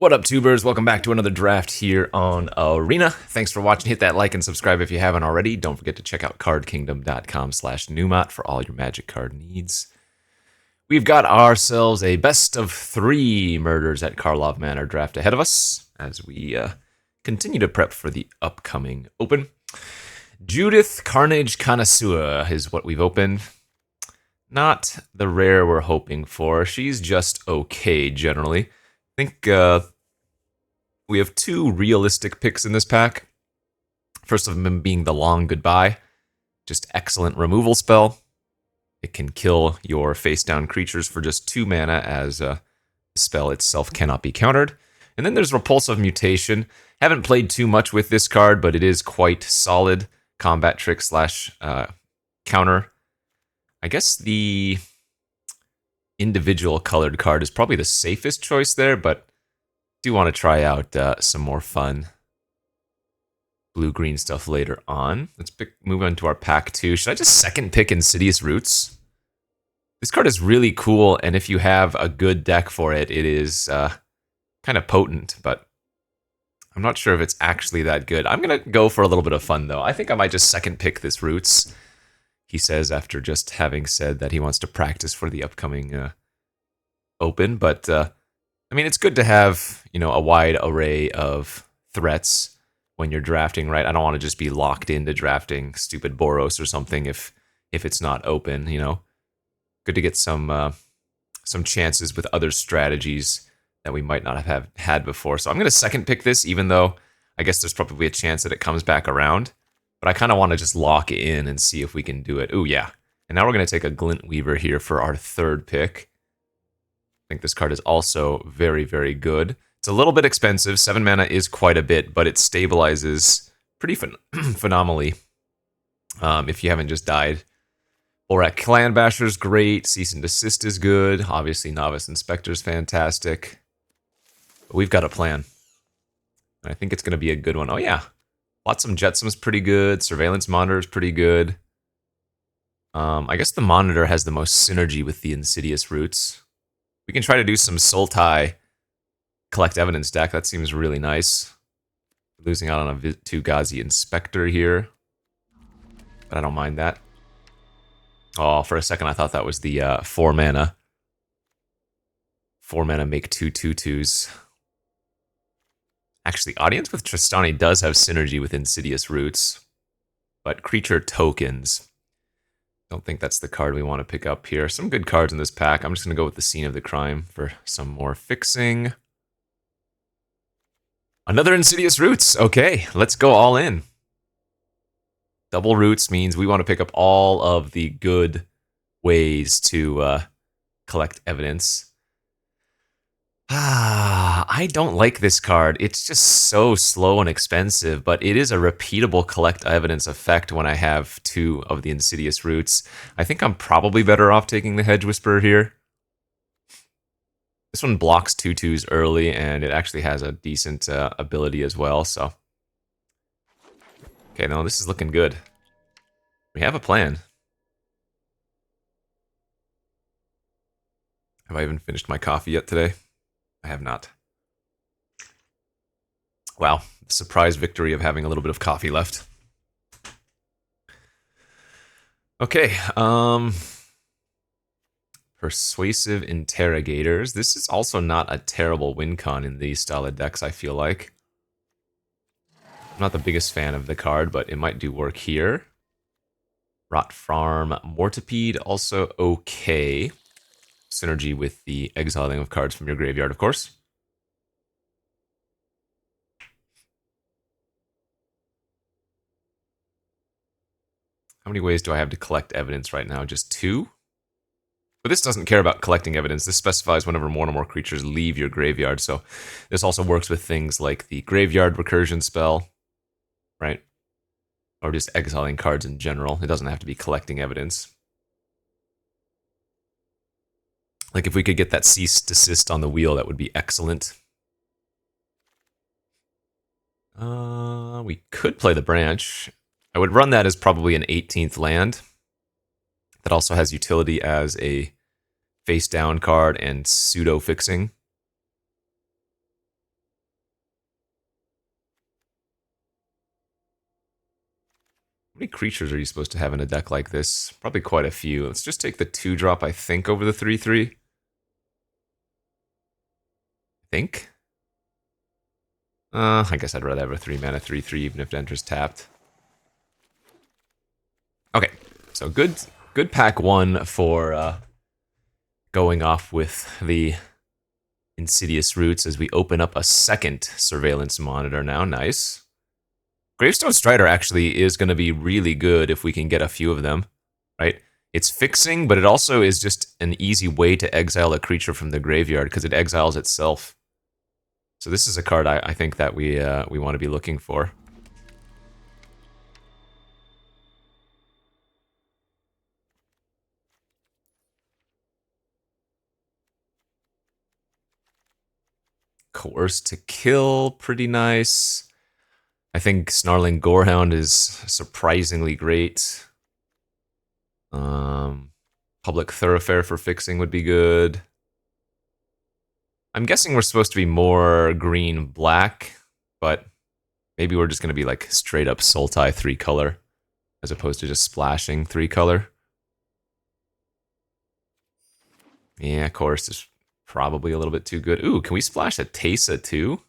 What up, tubers? Welcome back to another draft here on Arena. Thanks for watching. Hit that like and subscribe if you haven't already. Don't forget to check out cardkingdom.com/Numot for all your Magic card needs. We've got ourselves a best of 3 murders at Karlov Manor draft ahead of us as we continue to prep for the upcoming Open. Judith Carnage Connoisseur is what we've opened. Not the rare we're hoping for. She's just okay generally. I think we have 2 realistic picks in this pack. First of them being the Long Goodbye. Just excellent removal spell. It can kill your face-down creatures for just 2 mana as the spell itself cannot be countered. And then there's Repulsive Mutation. Haven't played too much with this card, but it is quite solid. Combat trick / counter. I guess the individual colored card is probably the safest choice there, but do want to try out some more fun blue-green stuff later on. Let's move on to our pack 2. Should I just second pick Insidious Roots? This card is really cool, and if you have a good deck for it, it is kind of potent, but I'm not sure if it's actually that good. I'm going to go for a little bit of fun, though. I think I might just second pick this Roots, he says, after just having said that he wants to practice for the upcoming Open. But, I mean, it's good to have, a wide array of threats when you're drafting, right? I don't want to just be locked into drafting stupid Boros or something if it's not open, Good to get some chances with other strategies that we might not have had before. So I'm going to second pick this, even though I guess there's probably a chance that it comes back around. But I kind of want to just lock it in and see if we can do it. Ooh, yeah. And now we're going to take a Glint Weaver here for our 3rd pick. I think this card is also very, very good. It's a little bit expensive. 7 mana is quite a bit, but it stabilizes pretty phenomenally if you haven't just died. Borak Clan Basher's great. Cease and Desist is good. Obviously, Novice Inspector's fantastic. But we've got a plan. And I think it's going to be a good one. Oh, yeah. Flotsam Jetsam's pretty good. Surveillance Monitor is pretty good. I guess the Monitor has the most synergy with the Insidious Roots. We can try to do some Sultai Collect Evidence deck. That seems really nice. Losing out on a Tugazi Inspector here. But I don't mind that. Oh, for a second I thought that was the 4 mana. 4 mana make 2 2/2s. Actually, Audience with Tristani does have synergy with Insidious Roots. But creature tokens. Don't think that's the card we want to pick up here. Some good cards in this pack. I'm just going to go with the Scene of the Crime for some more fixing. Another Insidious Roots. Okay, let's go all in. Double Roots means we want to pick up all of the good ways to collect evidence. I don't like this card. It's just so slow and expensive, but it is a repeatable collect evidence effect when I have 2 of the Insidious Roots. I think I'm probably better off taking the Hedge Whisperer here. This one blocks 2/2s early, and it actually has a decent ability as well, so. Okay, no, this is looking good. We have a plan. Have I even finished my coffee yet today? I have not. Wow, the surprise victory of having a little bit of coffee left. Okay, Persuasive Interrogators. This is also not a terrible win con in these style of decks, I feel like. I'm not the biggest fan of the card, but it might do work here. Rot Farm Mortipede, also okay. Synergy with the exiling of cards from your graveyard, of course. How many ways do I have to collect evidence right now? Just 2? But this doesn't care about collecting evidence. This specifies whenever 1 or more creatures leave your graveyard. So this also works with things like the Graveyard Recursion spell, right? Or just exiling cards in general. It doesn't have to be collecting evidence. Like if we could get that Cease Desist on the wheel, that would be excellent. We could play the Branch. I would run that as probably an 18th land. That also has utility as a face down card and pseudo fixing. How many creatures are you supposed to have in a deck like this? Probably quite a few. Let's just take the 2-drop, I think, over the 3/3. I think. I guess I'd rather have a 3-mana 3/3 even if it enters tapped. Okay, so good pack 1 for going off with the Insidious Roots as we open up a second Surveillance Monitor now. Nice. Gravestone Strider actually is going to be really good if we can get a few of them, right? It's fixing, but it also is just an easy way to exile a creature from the graveyard because it exiles itself. So this is a card I think that we want to be looking for. Coerce to Kill, pretty nice. I think Snarling Gorehound is surprisingly great. Public Thoroughfare for fixing would be good. I'm guessing we're supposed to be more green-black, but maybe we're just going to be like straight up Sultai 3-color as opposed to just splashing 3-color. Yeah, Coerce is probably a little bit too good. Ooh, can we splash a Teysa too?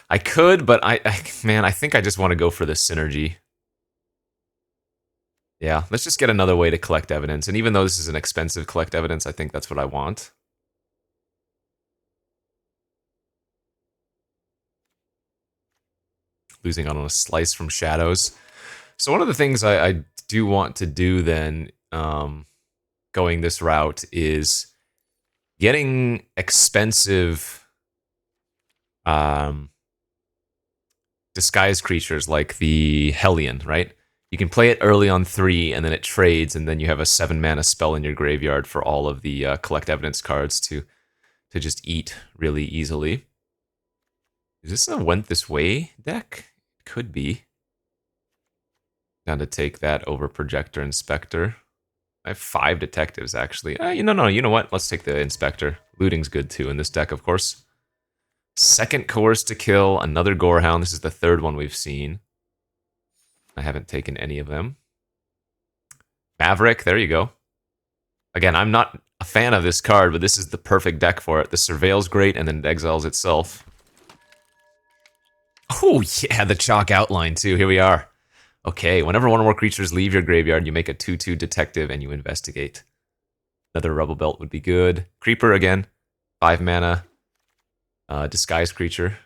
I could, but man, I think I just want to go for the synergy. Yeah, let's just get another way to collect evidence. And even though this is an expensive collect evidence, I think that's what I want. Losing out on a Slice from Shadows. So one of the things I do want to do then, going this route, is getting expensive disguise creatures like the Hellion, right? You can play it early on 3, and then it trades, and then you have a 7-mana spell in your graveyard for all of the collect evidence cards to just eat really easily. Is this a Went This Way deck? It could be. Down to take that over Projector Inspector. I have 5 detectives, actually. You know what? Let's take the Inspector. Looting's good, too, in this deck, of course. Second Coerce to Kill, another Gorehound. This is the 3rd one we've seen. I haven't taken any of them. Maverick, there you go. Again, I'm not a fan of this card, but this is the perfect deck for it. The Surveil's great, and then it exiles itself. Oh, yeah, the Chalk Outline, too. Here we are. Okay, whenever one or more creatures leave your graveyard, you make a 2/2 detective and you investigate. Another Rubble Belt would be good. Creeper again. 5 mana. Disguise creature.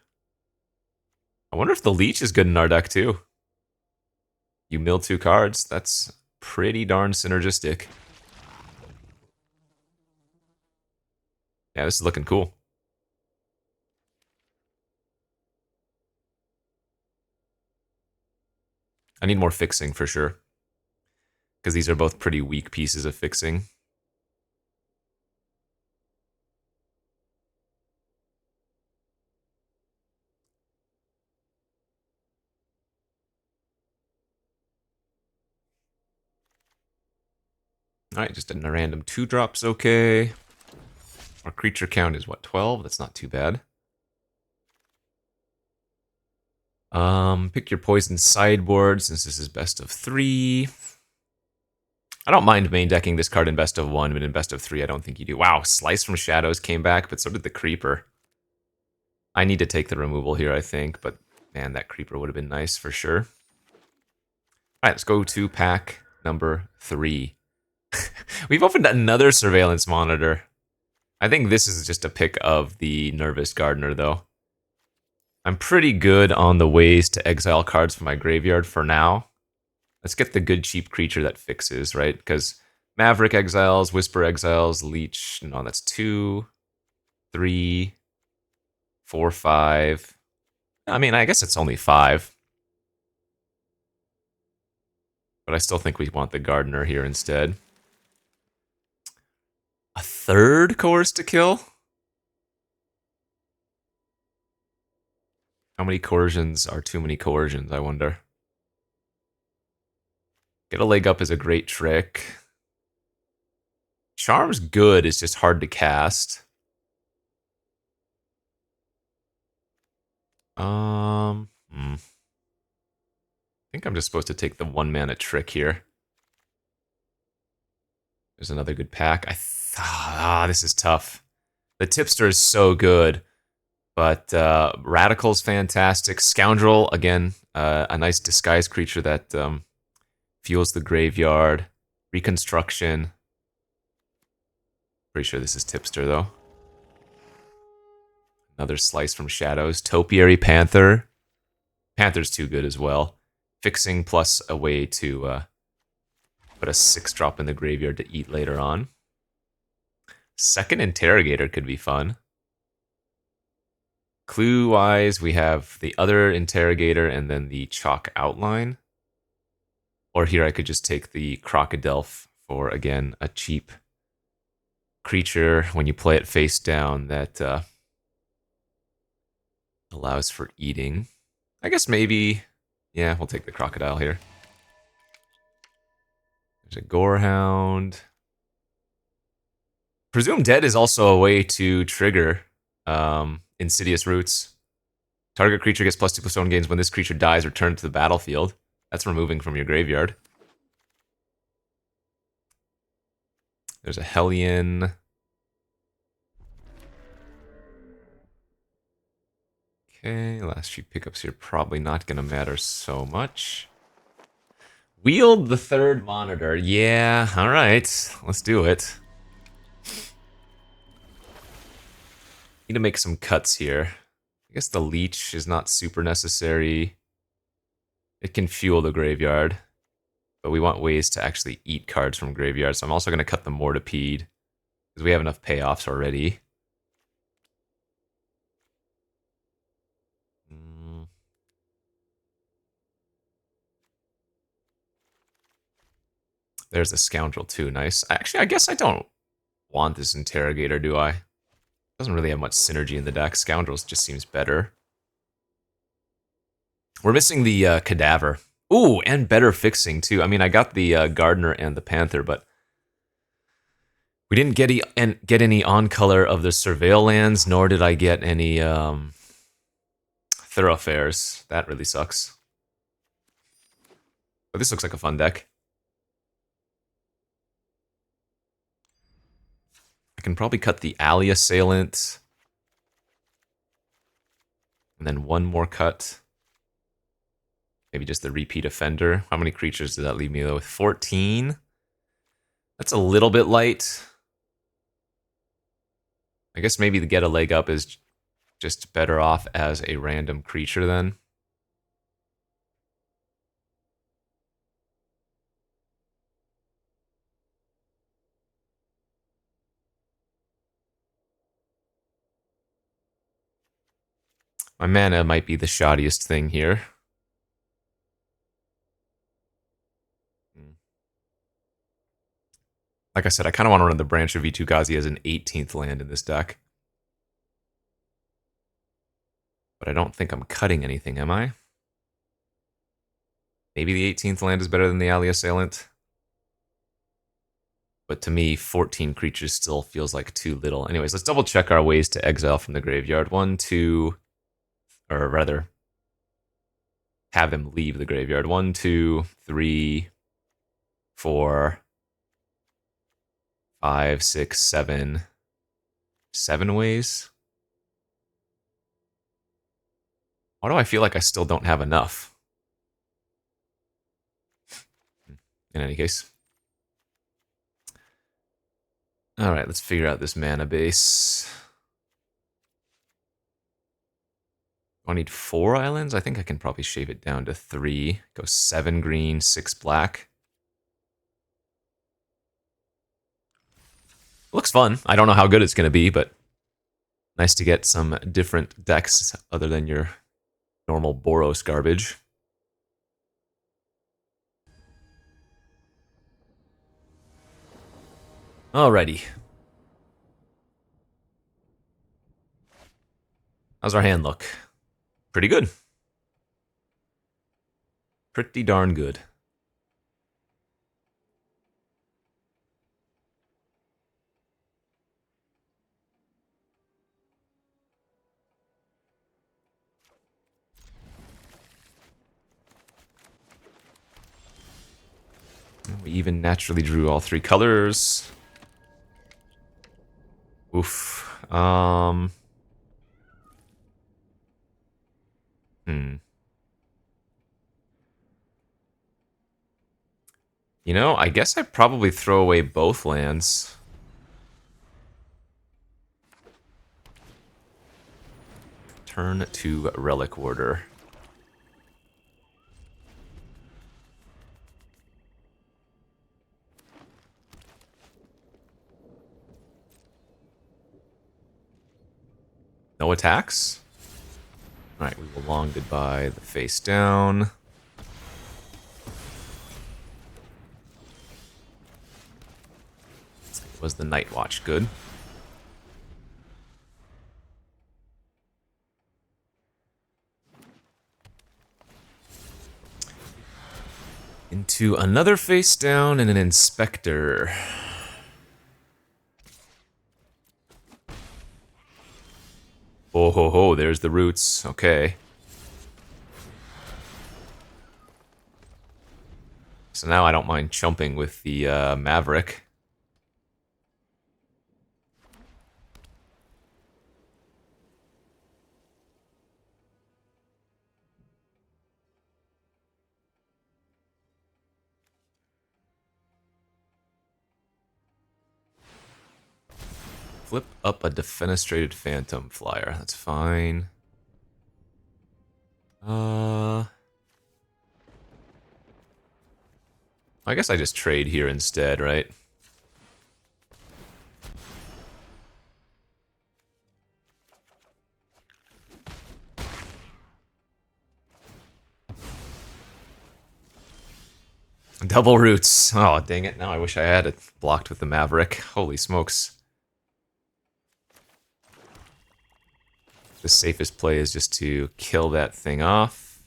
I wonder if the Leech is good in our deck, too. You mill 2 cards. That's pretty darn synergistic. Yeah, this is looking cool. I need more fixing for sure. Because these are both pretty weak pieces of fixing. Alright, just a random 2-drop's okay. Our creature count is what, 12? That's not too bad. Pick your poison sideboard since this is best of 3. I don't mind main decking this card in best of 1, but in best of 3 I don't think you do. Wow, Slice from Shadows came back, but so did the Creeper. I need to take the removal here, I think, but man, that Creeper would have been nice for sure. Alright, let's go to pack number 3. We've opened another Surveillance Monitor. I think this is just a pick of the Nervous Gardener, though. I'm pretty good on the ways to exile cards from my graveyard for now. Let's get the good cheap creature that fixes, right? Because Maverick exiles, Whisper exiles, Leech. No, that's 2, 3, 4, 5. I mean, I guess it's only 5. But I still think we want the Gardener here instead. A 3rd Coerce to Kill? How many coercions are too many coercions, I wonder? Get a leg up is a great trick. Charm's good, it's just hard to cast. I think think I'm just supposed to take the 1-mana trick here. There's another good pack. This is tough. The Tipster is so good, but Radical's fantastic. Scoundrel, again, a nice disguise creature that fuels the graveyard. Reconstruction. Pretty sure this is Tipster, though. Another Slice from Shadows. Topiary Panther. Panther's too good as well. Fixing plus a way to put a 6-drop in the graveyard to eat later on. Second Interrogator could be fun. Clue-wise, we have the other Interrogator and then the Chalk Outline. Or here I could just take the Crocodile for, again, a cheap creature when you play it face down that allows for eating. I guess maybe, yeah, we'll take the Crocodile here. There's a Gorehound. Presumed Dead is also a way to trigger Insidious Roots. Target creature gets +2/+1 gains when this creature dies, return to the battlefield. That's removing from your graveyard. There's a Hellion. Okay, last few pickups here probably not going to matter so much. Wield the third monitor. Yeah, alright. Let's do it. Need to make some cuts here. I guess the Leech is not super necessary. It can fuel the graveyard. But we want ways to actually eat cards from graveyard. So I'm also going to cut the Mortipede. Because we have enough payoffs already. There's a Scoundrel too, nice. Actually, I guess I don't want this Interrogator, do I? Doesn't really have much synergy in the deck. Scoundrels just seems better. We're missing the Cadaver. Ooh, and better fixing too. I mean, I got the Gardener and the Panther, but we didn't get any on-color of the Surveil lands, nor did I get any Thoroughfares. That really sucks. But this looks like a fun deck. I can probably cut the Alley Assailant. And then one more cut. Maybe just the Repeat Offender. How many creatures did that leave me with? 14? That's a little bit light. I guess maybe the Get a Leg Up is just better off as a random creature then. My mana might be the shoddiest thing here. Like I said, I kind of want to run the Branch of Vitu-Ghazi as an 18th land in this deck. But I don't think I'm cutting anything, am I? Maybe the 18th land is better than the Alley Assailant. But to me, 14 creatures still feels like too little. Anyways, let's double check our ways to exile from the graveyard. 1, 2, or rather, have them leave the graveyard. 1, 2, 3, 4, 5, 6, 7. 7 ways? Why do I feel like I still don't have enough? In any case. Alright, let's figure out this mana base. Do I need 4 islands? I think I can probably shave it down to 3. Go 7 green, 6 black. Looks fun. I don't know how good it's going to be, but nice to get some different decks other than your normal Boros garbage. Alrighty. How's our hand look? Pretty good. Pretty darn good. We even naturally drew all 3 colors. Oof. You know, I guess I'd probably throw away both lands. Turn to Relic Order. No attacks? Alright, we will long goodbye the face down. Was the Night Watch good? Into another face down and an Inspector. Oh ho ho, there's the roots. Okay. So now I don't mind chumping with the Maverick. Flip up a Defenestrated Phantom Flyer. That's fine. I guess I just trade here instead, right? Double roots. Oh, dang it. Now I wish I had it blocked with the Maverick. Holy smokes. The safest play is just to kill that thing off.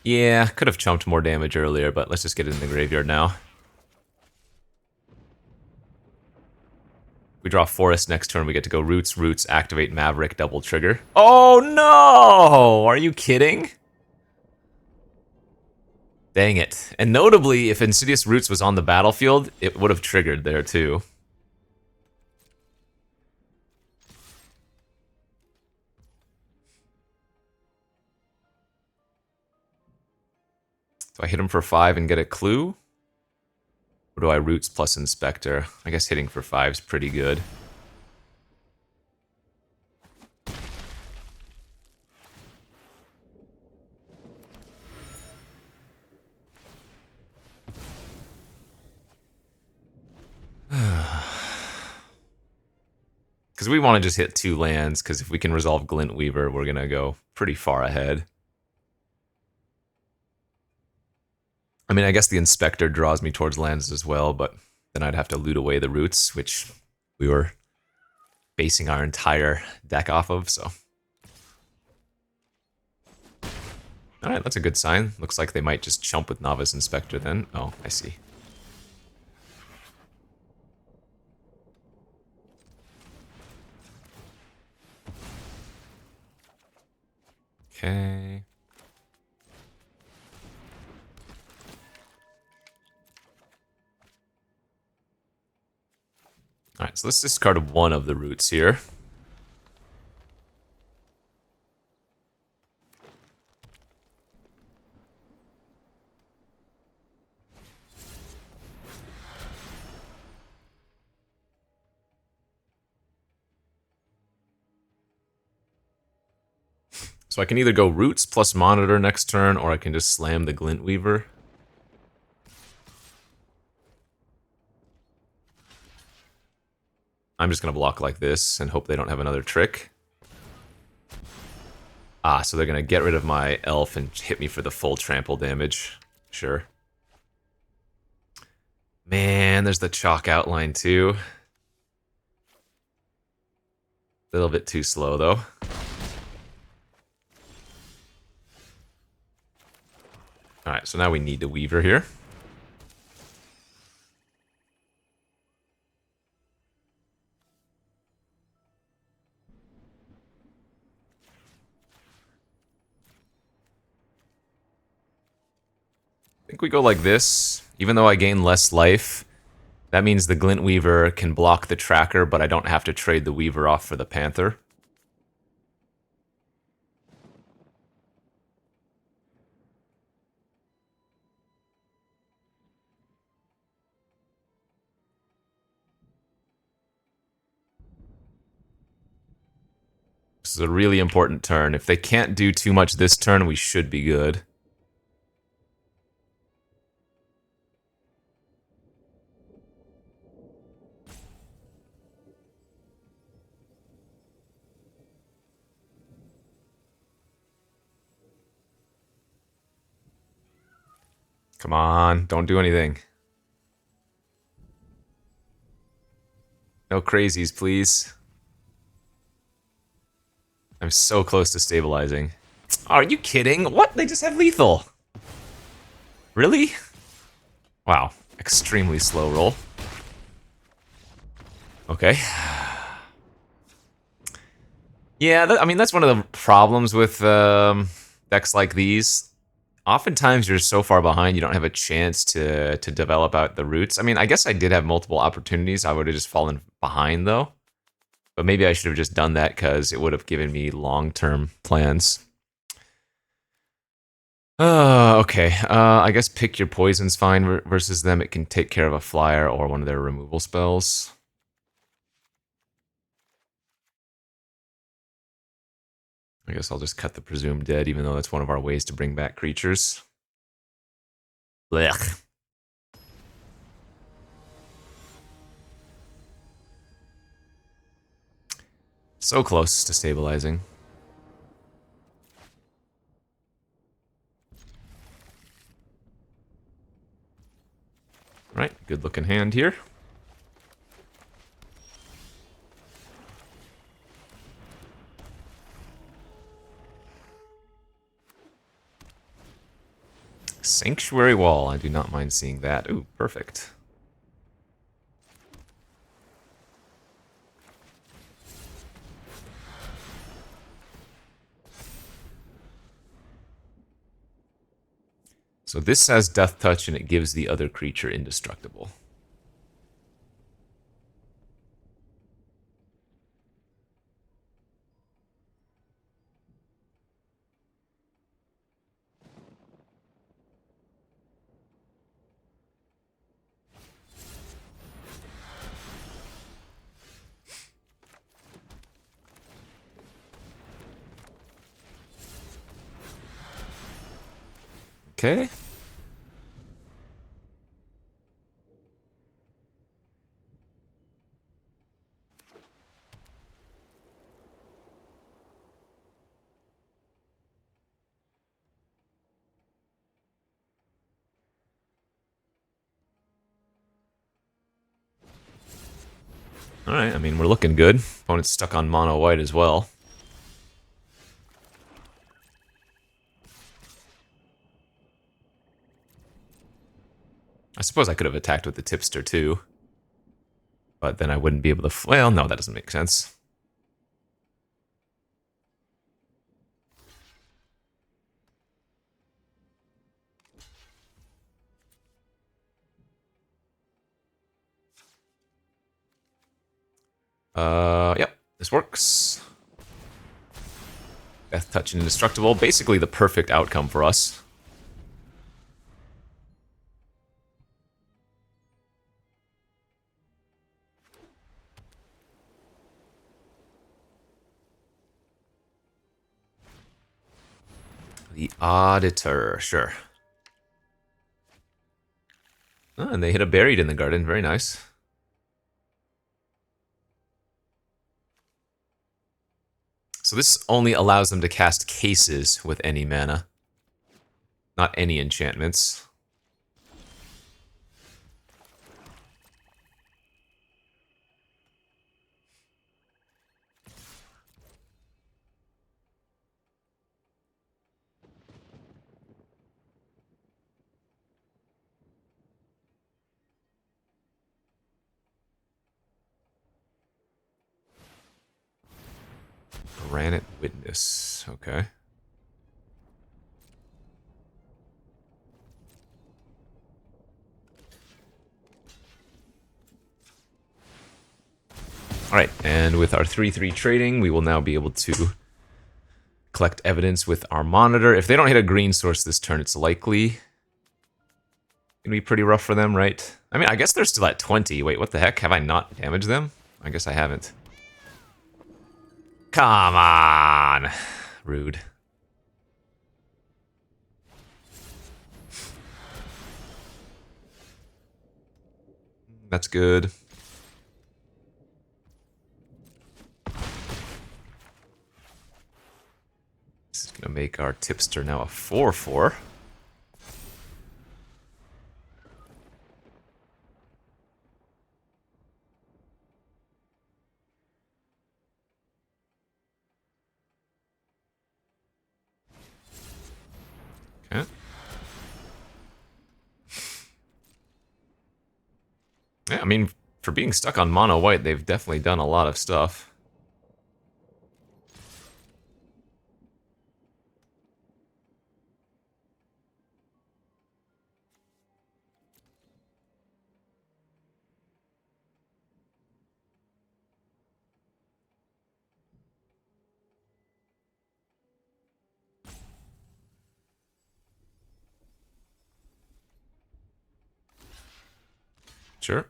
Yeah, could have chumped more damage earlier, but let's just get it in the graveyard now. We draw Forest next turn, we get to go Roots, Roots, activate Maverick, double trigger. Oh no! Are you kidding? Dang it. And notably, if Insidious Roots was on the battlefield, it would have triggered there too. Do I hit him for 5 and get a clue? Or do I Roots plus Inspector? I guess hitting for 5 is pretty good. Because we want to just hit 2 lands, because if we can resolve Glint Weaver, we're going to go pretty far ahead. I mean, I guess the Inspector draws me towards lands as well, but then I'd have to loot away the Roots, which we were basing our entire deck off of, so. Alright, that's a good sign. Looks like they might just chump with Novice Inspector then. Oh, I see. Okay. Alright, so let's discard one of the Roots here. So I can either go Roots plus Monitor next turn, or I can just slam the Glint Weaver. I'm just going to block like this and hope they don't have another trick. Ah, so they're going to get rid of my elf and hit me for the full trample damage. Sure. Man, there's the chalk outline too. A little bit too slow though. Alright, so now we need the Weaver here. I think we go like this. Even though I gain less life, that means the Glint Weaver can block the tracker, but I don't have to trade the Weaver off for the Panther. This is a really important turn. If they can't do too much this turn, we should be good. Come on, don't do anything. No crazies, please. I'm so close to stabilizing. Are you kidding? What? They just have lethal. Really? Wow. Extremely slow roll. Okay. Yeah, I mean, that's one of the problems with decks like these. Oftentimes, you're so far behind, you don't have a chance to develop out the roots. I mean, I guess I did have multiple opportunities. I would have just fallen behind, though. But maybe I should have just done that because it would have given me long-term plans. Okay. I guess pick your poison's fine versus them. It can take care of a flyer or one of their removal spells. I guess I'll just cut the Presumed Dead, even though that's one of our ways to bring back creatures. Blech. So close to stabilizing. Right, good looking hand here. Sanctuary Wall, I do not mind seeing that. Ooh, perfect. So this has Death Touch and it gives the other creature indestructible. Okay. Alright, I mean, we're looking good. Opponent's stuck on mono white as well. I suppose I could have attacked with the Tipster too. But then I wouldn't be able to... Well, no, that doesn't make sense. Yep, this works. Death Touch and Indestructible, basically the perfect outcome for us. The Auditor, sure. Oh, and they hit a Buried in the Garden, very nice. So this only allows them to cast cases with any mana. Not any enchantments. Granite Witness, okay. Alright, and with our 3-3 trading, we will now be able to collect evidence with our monitor. If they don't hit a green source this turn, it's likely gonna be pretty rough for them, right? I mean, I guess they're still at 20. Wait, what the heck? Have I not damaged them? I guess I haven't. Come on! Rude. That's good. This is gonna make our tipster now a 4-4. Okay. Yeah, I mean, for being stuck on mono white, they've definitely done a lot of stuff. Sure.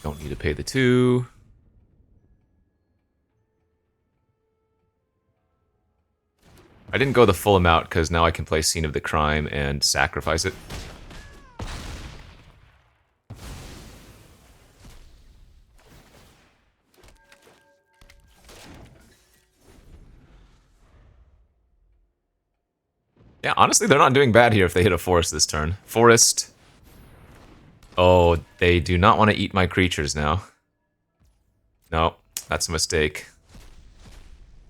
Don't need to pay the 2. I didn't go the full amount because now I can play Scene of the Crime and sacrifice it. Yeah, honestly, they're not doing bad here if they hit a forest this turn. Forest. Oh, they do not want to eat my creatures now. No, that's a mistake.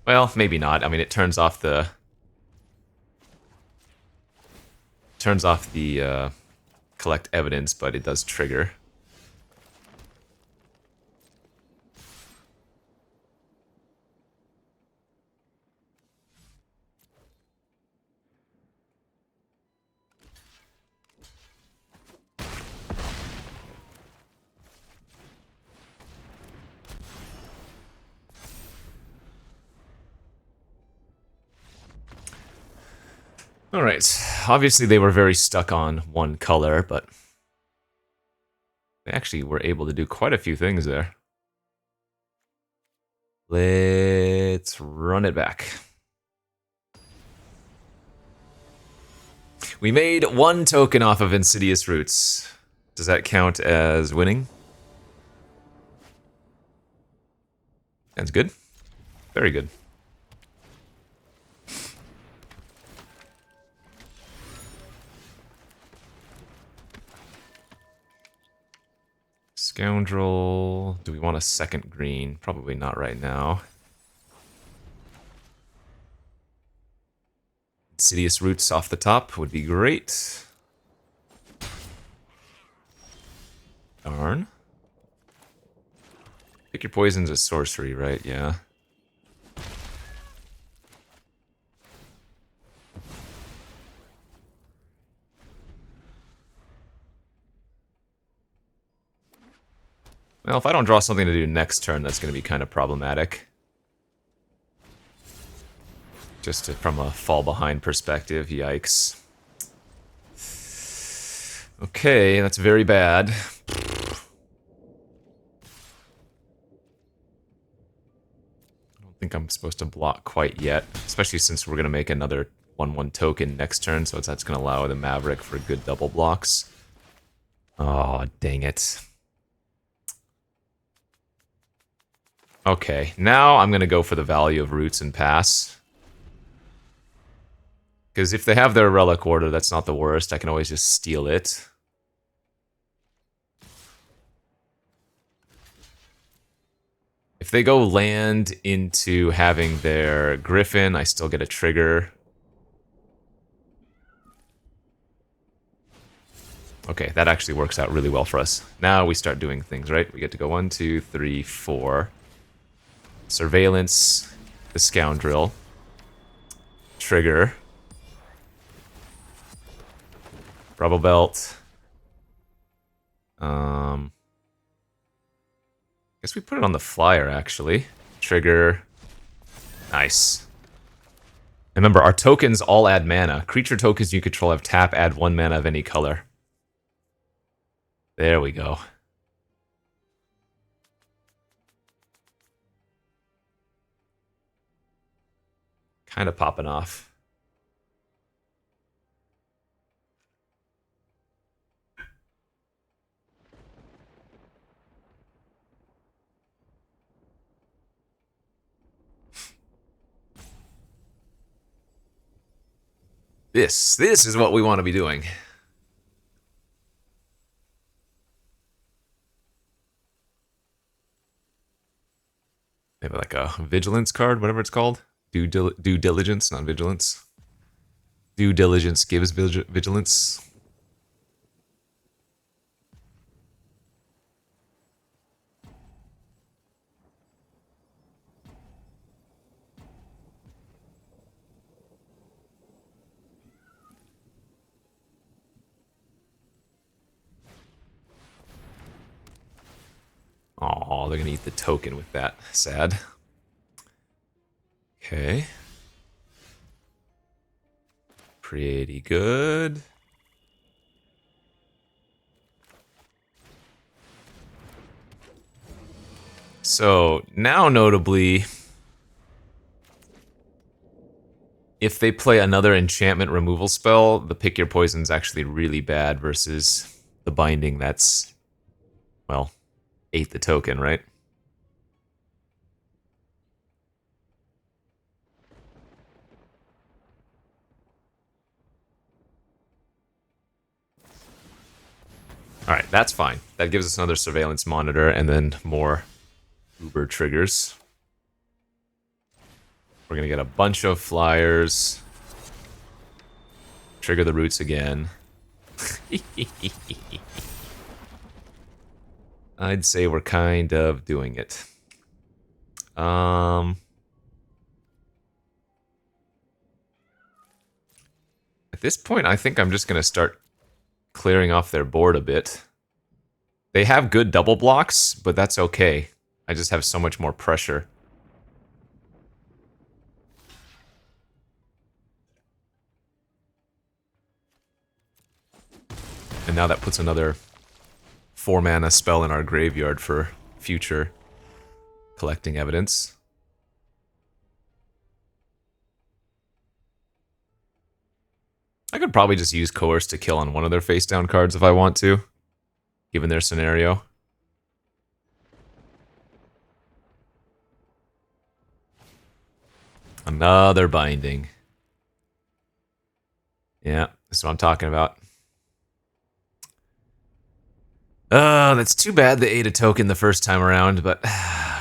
Well, maybe not. I mean, it turns off the... collect evidence, but it does trigger. Alright, obviously they were very stuck on one color, but they actually were able to do quite a few things there. Let's run it back. We made 1 token off of Insidious Roots. Does that count as winning? That's good. Very good. Scoundrel. Do we want a second green? Probably not right now. Insidious Roots off the top would be great. Darn. Pick your poisons as sorcery, right? Yeah. Well, if I don't draw something to do next turn, that's going to be kind of problematic. Just from a fall behind perspective, yikes. Okay, that's very bad. I don't think I'm supposed to block quite yet, especially since we're going to make another 1/1 token next turn, so that's going to allow the Maverick for good double blocks. Oh, dang it. Okay, now I'm going to go for the value of Roots and pass. Because if they have their Relic Order, that's not the worst. I can always just steal it. If they go land into having their Griffin, I still get a trigger. Okay, that actually works out really well for us. Now we start doing things, right? We get to go 1, 2, 3, 4. Surveillance, the scoundrel. Trigger. Rubble belt. Guess we put it on the flyer, actually. Trigger. Nice. Remember, our tokens all add mana. Creature tokens you control have tap, add 1 mana of any color. There we go. Kind of popping off. This is what we want to be doing. Maybe like a vigilance card, whatever it's called. Due diligence, not vigilance. Due diligence gives vigilance. Oh, they're gonna eat the token with that. Sad. Okay. Pretty good. So, now notably, if they play another enchantment removal spell, the pick your poison's actually really bad versus the binding that's, well, ate the token, right? Alright, that's fine. That gives us another surveillance monitor and then more Uber triggers. We're gonna get a bunch of flyers. Trigger the roots again. I'd say we're kind of doing it. At this point, I think I'm just gonna start clearing off their board a bit. They have good double blocks, but that's okay. I just have so much more pressure. And now that puts another 4 mana spell in our graveyard for future collecting evidence. I could probably just use Coerce to kill on one of their face down cards if I want to, given their scenario. Another binding. Yeah, that's what I'm talking about. That's too bad they ate a token the first time around, but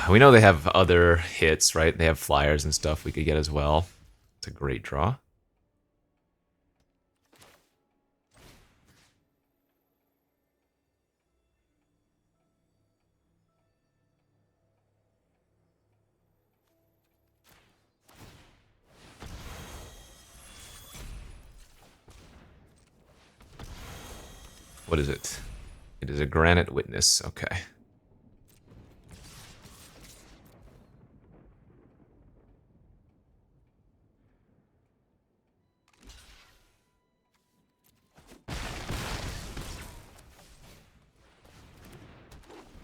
we know they have other hits, right? They have flyers and stuff we could get as well. It's a great draw. What is it? It is a Granite Witness. Okay.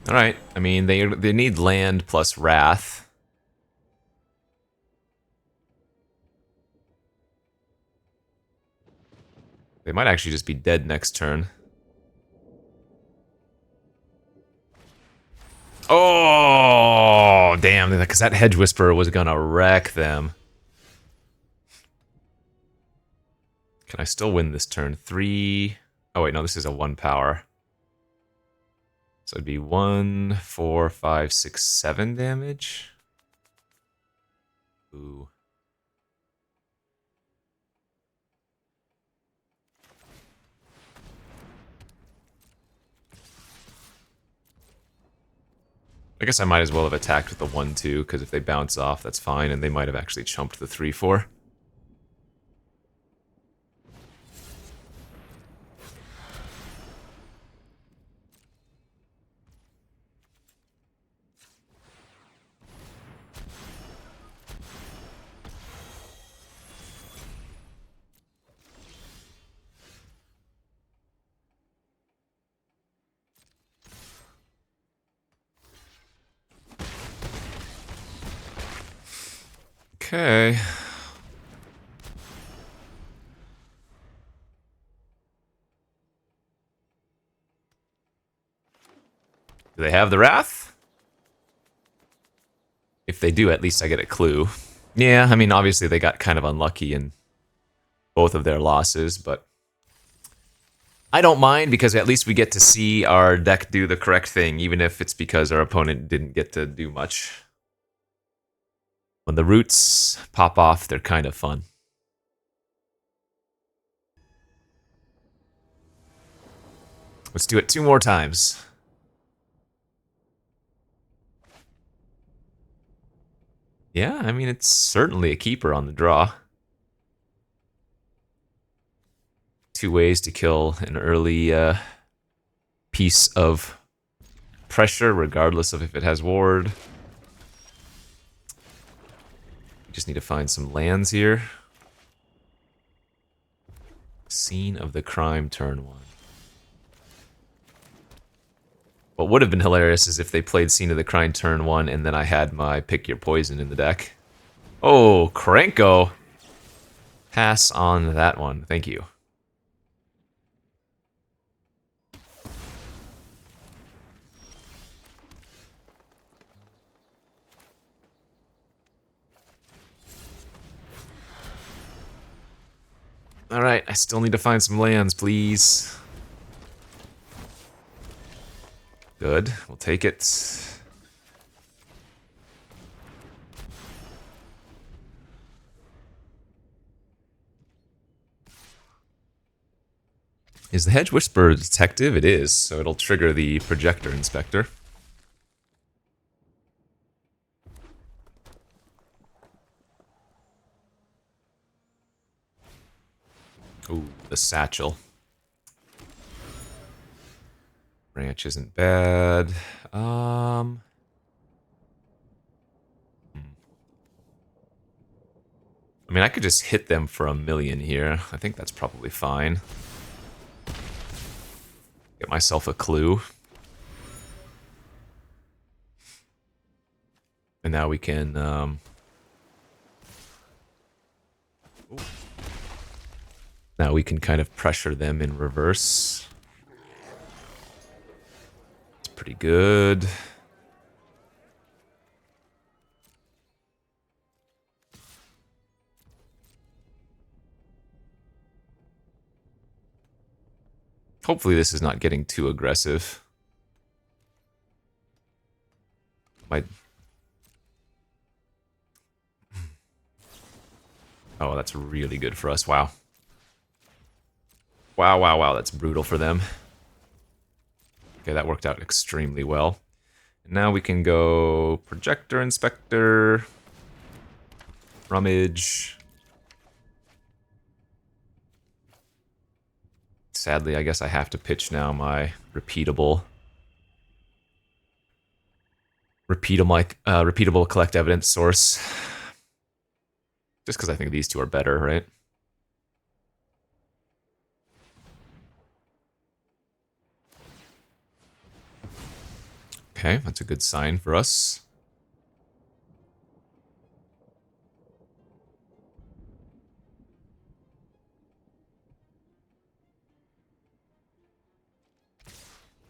All right. I mean, they need land plus Wrath. They might actually just be dead next turn. Oh, damn, because that Hedge Whisperer was gonna wreck them. Can I still win this turn? 3... Oh, wait, no, this is a 1 power. So it'd be 1, 4, 5, 6, 7 damage. Ooh. I guess I might as well have attacked with the 1-2, because if they bounce off, that's fine, and they might have actually chumped the 3-4. Okay. Do they have the Wrath? If they do, at least I get a clue. Yeah, I mean, obviously they got kind of unlucky in both of their losses, but I don't mind because at least we get to see our deck do the correct thing, even if it's because our opponent didn't get to do much. When the roots pop off, they're kind of fun. Let's do it 2 more times. Yeah, I mean, it's certainly a keeper on the draw. 2 ways to kill an early piece of pressure, regardless of if it has ward. We just need to find some lands here. Scene of the crime, turn 1. What would have been hilarious is if they played Scene of the Crime turn 1 and then I had my Pick Your Poison in the deck. Oh, Krenko! Pass on that one. Thank you. Alright, I still need to find some lands, please. Good, we'll take it. Is the Hedge Whisperer detective? It is, so it'll trigger the Projector Inspector. Ooh, the Satchel. Branch isn't bad. I mean, I could just hit them for 1,000,000 here. I think that's probably fine. Get myself a clue. And now we can, now we can kind of pressure them in reverse. It's pretty good. Hopefully this is not getting too aggressive. Oh, that's really good for us. Wow. Wow, wow, wow. That's brutal for them. Okay, that worked out extremely well. And now we can go Projector Inspector, Rummage. Sadly, I guess I have to pitch now my repeatable collect evidence source. Just because I think these two are better, right? Okay, that's a good sign for us.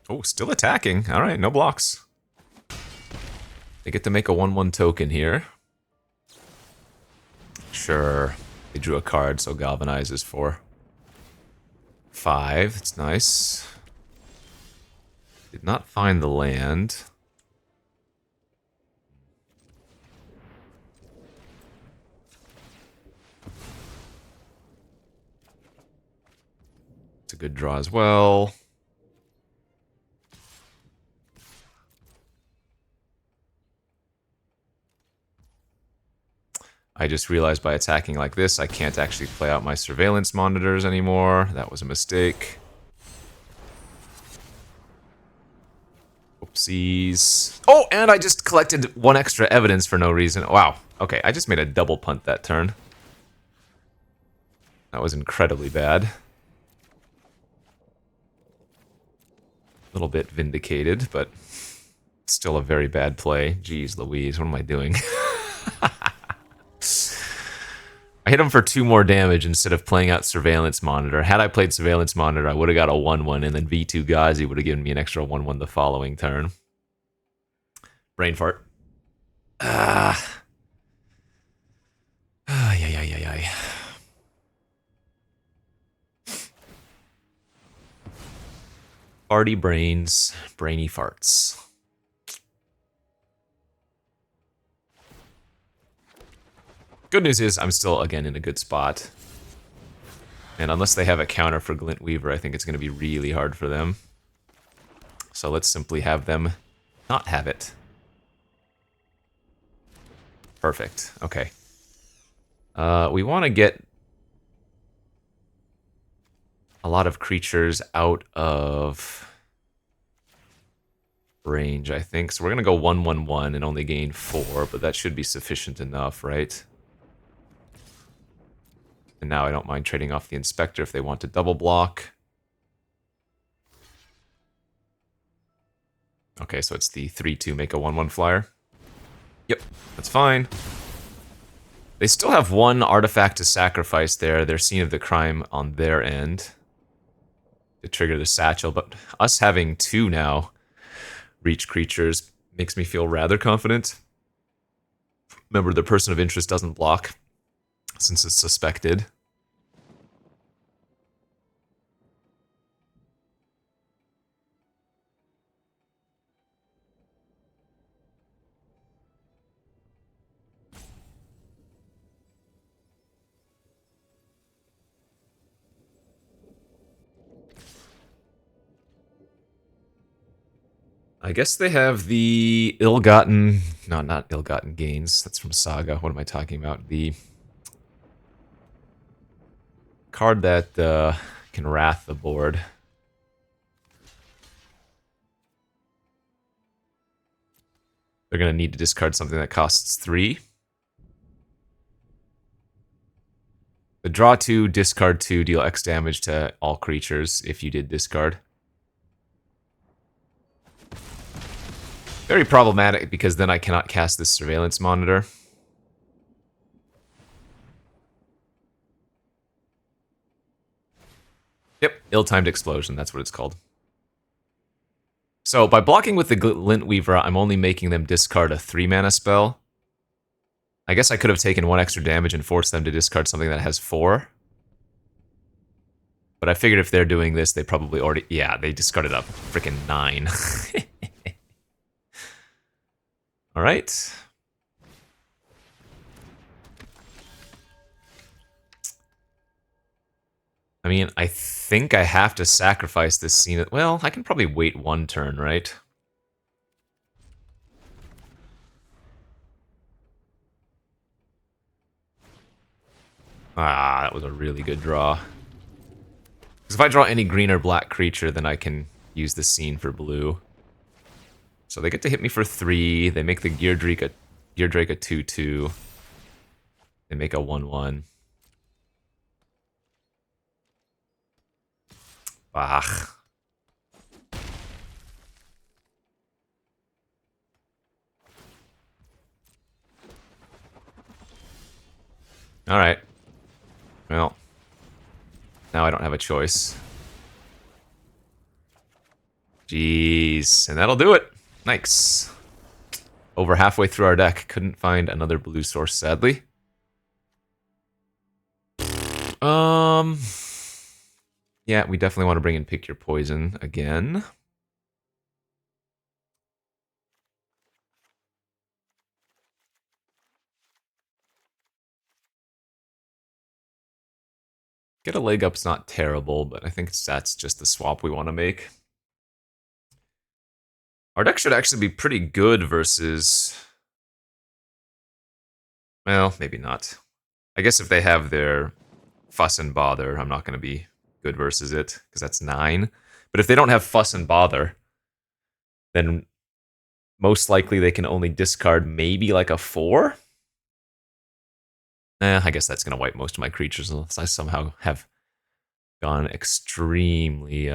Oh, still attacking. All right, no blocks. They get to make a 1/1 token here. Sure. They drew a card, so Galvanize is 4. 5, it's nice. Did not find the land. It's a good draw as well. I just realized by attacking like this, I can't actually play out my surveillance monitors anymore. That was a mistake. Oopsies. Oh, and I just collected 1 extra evidence for no reason. Wow. Okay, I just made a double punt that turn. That was incredibly bad. A little bit vindicated, but still a very bad play. Jeez Louise, what am I doing? I hit him for 2 more damage instead of playing out Surveillance Monitor. Had I played Surveillance Monitor, I would have got a 1-1, and then V2 Ghazi would have given me an extra 1-1 the following turn. Brain fart. Ah. Ay. Farty brains, brainy farts. Good news is I'm still, again, in a good spot. And unless they have a counter for Glint Weaver, I think it's going to be really hard for them. So let's simply have them not have it. Perfect. Okay. We want to get a lot of creatures out of range, I think. So we're going to go 1/1/1 and only gain 4, but that should be sufficient enough, right? And now I don't mind trading off the Inspector if they want to double block. Okay, so it's the 3/2 make a 1/1 flyer. Yep, that's fine. They still have 1 artifact to sacrifice there. They're Scene of the Crime on their end to trigger the Satchel, but us having 2 now reach creatures makes me feel rather confident. Remember, the Person of Interest doesn't block since it's suspected. I guess they have the ill-gotten... No, not ill-gotten gains. That's from Saga. What am I talking about? The card that can wrath the board. They're going to need to discard something that costs 3. The draw 2, discard 2, deal X damage to all creatures if you did discard. Very problematic because then I cannot cast this Surveillance Monitor. Yep, ill-timed explosion, that's what it's called. So by blocking with the Glint Weaver, I'm only making them discard a 3-mana spell. I guess I could have taken 1 extra damage and forced them to discard something that has 4. But I figured if they're doing this, they probably already... Yeah, they discarded a freaking 9. Alright. I mean, I think I have to sacrifice this scene. Well, I can probably wait 1 turn, right? Ah, that was a really good draw. Because if I draw any green or black creature, then I can use the scene for blue. So they get to hit me for 3. They make the Gear Drake a 2/2. They make a 1/1. Ah. Alright. Well. Now I don't have a choice. Jeez. And that'll do it. Nice. Over halfway through our deck. Couldn't find another blue source, sadly. Yeah, we definitely want to bring in Pick Your Poison again. Get a leg up's not terrible, but I think that's just the swap we want to make. Our deck should actually be pretty good versus Well, maybe not. I guess if they have their fuss and bother, I'm not going to be good versus it, because that's 9. But if they don't have fuss and bother, then most likely they can only discard maybe like a 4. I guess that's going to wipe most of my creatures unless I somehow have gone extremely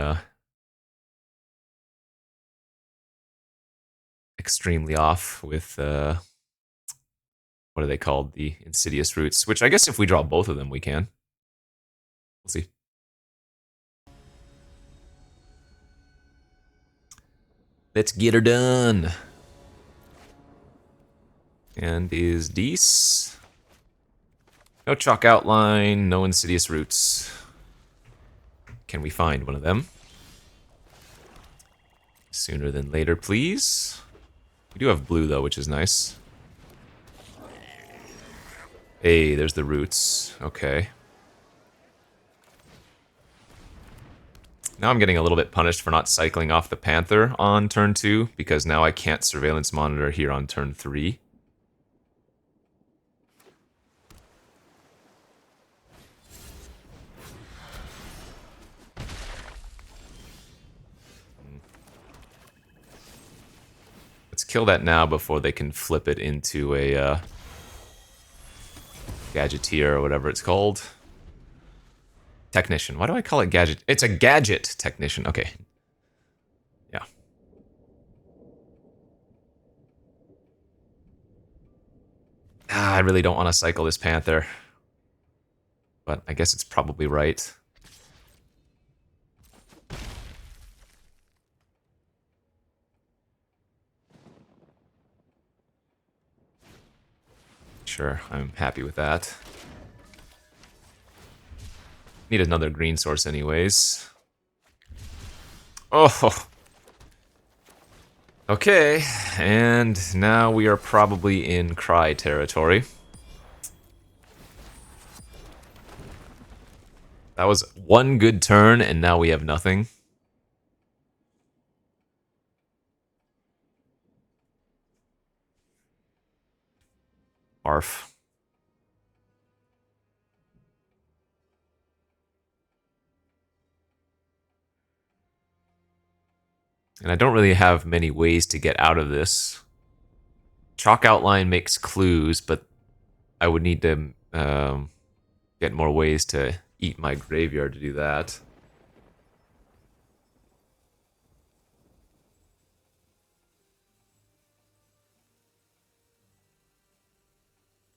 off with, what are they called? The Insidious Roots, which I guess if we draw both of them, we can. We'll see. Let's get her done. And is Dees. No chalk outline, no Insidious Roots. Can we find one of them? Sooner than later, please. We do have blue, though, which is nice. Hey, there's the roots. Okay. Now I'm getting a little bit punished for not cycling off the Panther on turn 2, because now I can't Surveillance Monitor here on turn 3. Let's kill that now before they can flip it into a Gadgeteer or whatever it's called. Technician. Why do I call it Gadget? It's a Gadget Technician. Okay. Yeah. I really don't want to cycle this Panther. But I guess it's probably right. Sure, I'm happy with that. Need another green source anyways. Oh! Okay, and now we are probably in Cry territory. That was one good turn, and now we have nothing. Arf. And I don't really have many ways to get out of this. Chalk outline makes clues, but I would need to get more ways to eat my graveyard to do that.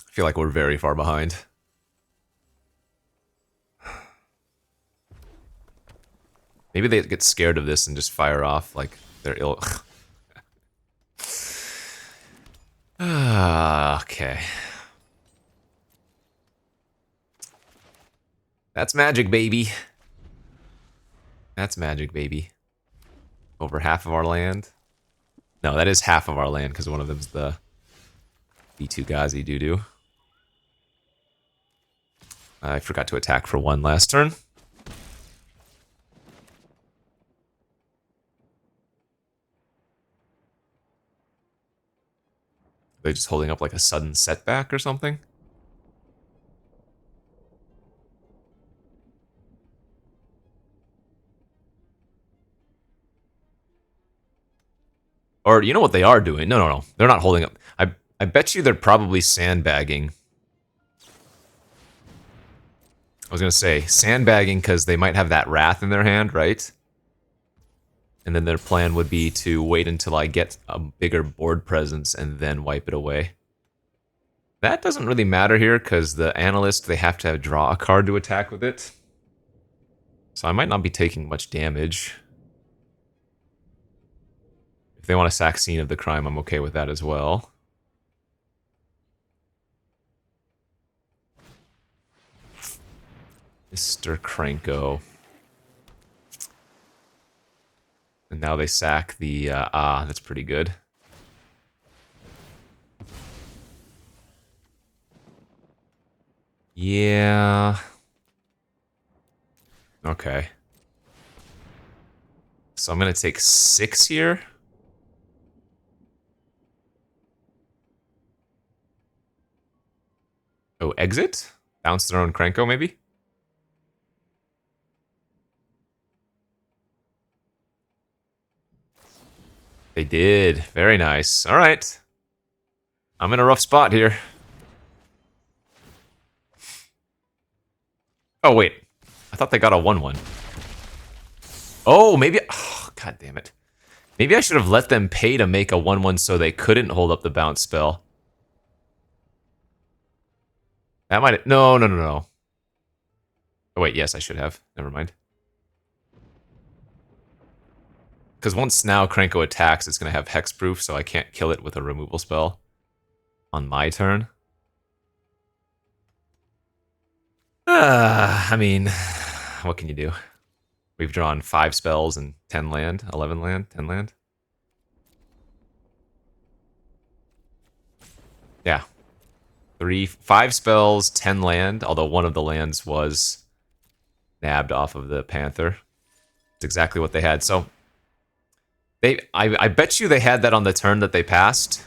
I feel like we're very far behind. Maybe they get scared of this and just fire off like they're ill. Okay. That's magic, baby. That's magic, baby. Over half of our land. No, that is half of our land because one of them's the B2 Gazi doo-doo. I forgot to attack for 1 last turn. They're just holding up like a sudden setback or something? Or you know what they are doing? No. They're not holding up. I bet you they're probably sandbagging. I was going to say, sandbagging because they might have that Wrath in their hand, right? And then their plan would be to wait until I get a bigger board presence and then wipe it away. That doesn't really matter here because the Analyst, they have to draw a card to attack with it. So I might not be taking much damage. If they want to sack Scene of the Crime, I'm okay with that as well. Mr. Cranko. And now they sack the, that's pretty good. Yeah. Okay. So I'm going to take 6 here. Oh, exit? Bounce their own Krenko, maybe? They did. Very nice. All right. I'm in a rough spot here. Oh, wait. I thought they got a 1-1. Oh, maybe... Oh, God damn it. Maybe I should have let them pay to make a 1-1 so they couldn't hold up the bounce spell. That might... No, no, no, no. Oh, wait, yes, I should have. Never mind. Because once now Krenko attacks, it's going to have hexproof, so I can't kill it with a removal spell on my turn. I mean, what can you do? We've drawn 5 spells and 10 land, 11 land, 10 land. Yeah. 5 spells, 10 land, although one of the lands was nabbed off of the Panther. It's exactly what they had. So I bet you they had that on the turn that they passed,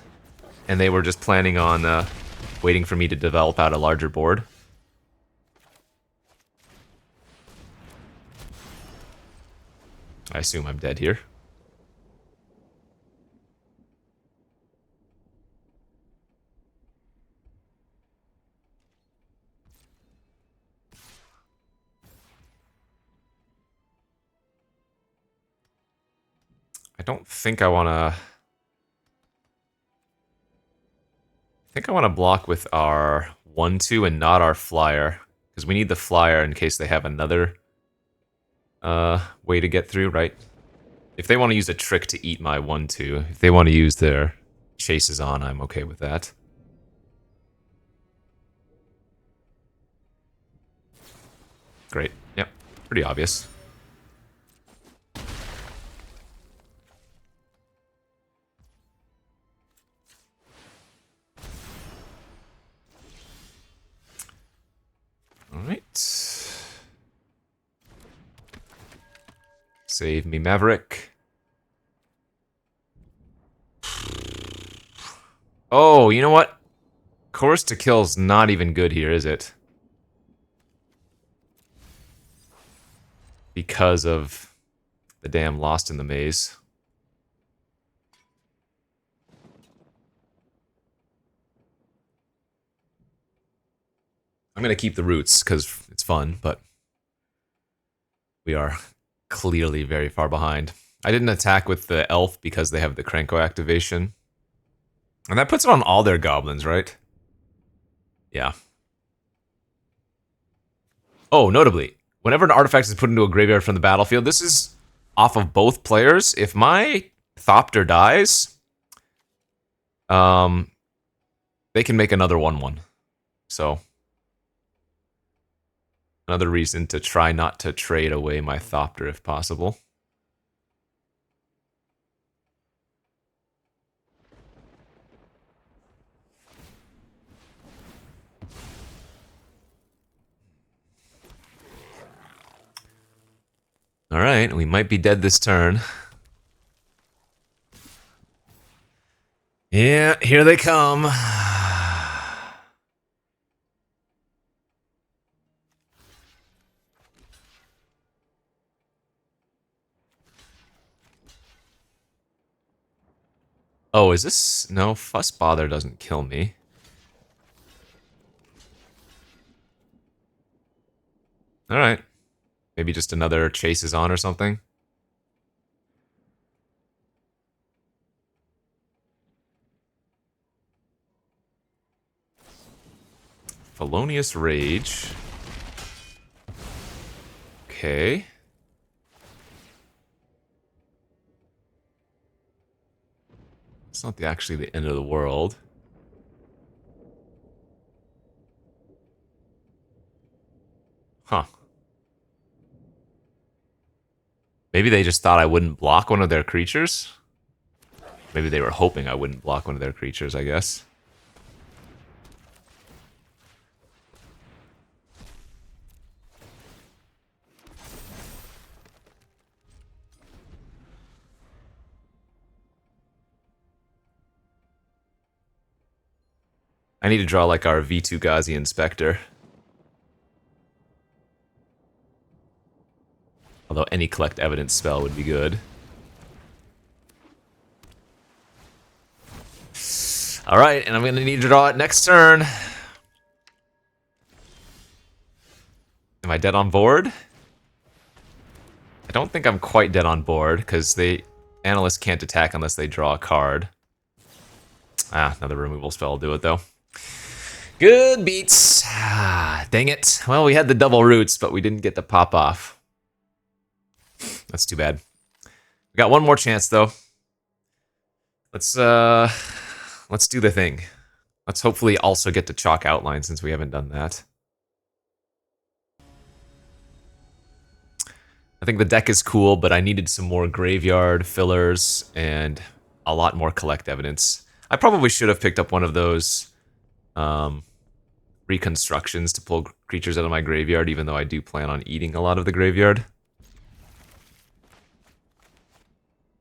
and they were just planning on waiting for me to develop out a larger board. I assume I'm dead here. I don't think I want to... I think I want to block with our 1-2 and not our flyer, because we need the flyer in case they have another way to get through, right? If they want to use a trick to eat my 1-2, if they want to use their chases on, I'm okay with that. Great. Yep. Pretty obvious. Alright. Save me, Maverick. Oh, you know what? Course to Kill's not even good here, is it? Because of the damn Lost in the Maze. I'm gonna keep the roots, because it's fun, but we are clearly very far behind. I didn't attack with the elf because they have the Krenko activation. And that puts it on all their goblins, right? Yeah. Oh, notably, whenever an artifact is put into a graveyard from the battlefield, this is off of both players. If my Thopter dies, they can make another 1-1. So, another reason to try not to trade away my Thopter if possible. Alright, we might be dead this turn. Yeah, here they come. Oh, is this... No, Fuss Bother doesn't kill me. Alright. Maybe just another Chase is on or something. Felonious Rage. Okay. It's not actually the end of the world. Huh. Maybe they just thought I wouldn't block one of their creatures? Maybe they were hoping I wouldn't block one of their creatures, I guess. I need to draw like our V2 Ghazi Inspector. Although any collect evidence spell would be good. Alright, and I'm going to need to draw it next turn. Am I dead on board? I don't think I'm quite dead on board, because analysts can't attack unless they draw a card. Ah, another removal spell will do it, though. Good beats. Ah, dang it. Well, we had the double roots, but we didn't get the pop off. That's too bad. We got one more chance, though. Let's do the thing. Let's hopefully also get to chalk outline, since we haven't done that. I think the deck is cool, but I needed some more graveyard fillers and a lot more collect evidence. I probably should have picked up one of those reconstructions to pull creatures out of my graveyard, even though I do plan on eating a lot of the graveyard.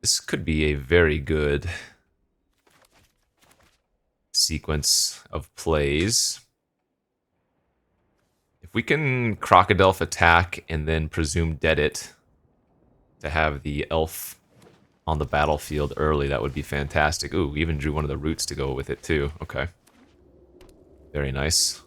This could be a very good sequence of plays. If we can Crocodile attack and then presume dead it to have the elf on the battlefield early, that would be fantastic. Ooh, we even drew one of the roots to go with it too. Okay. Very nice.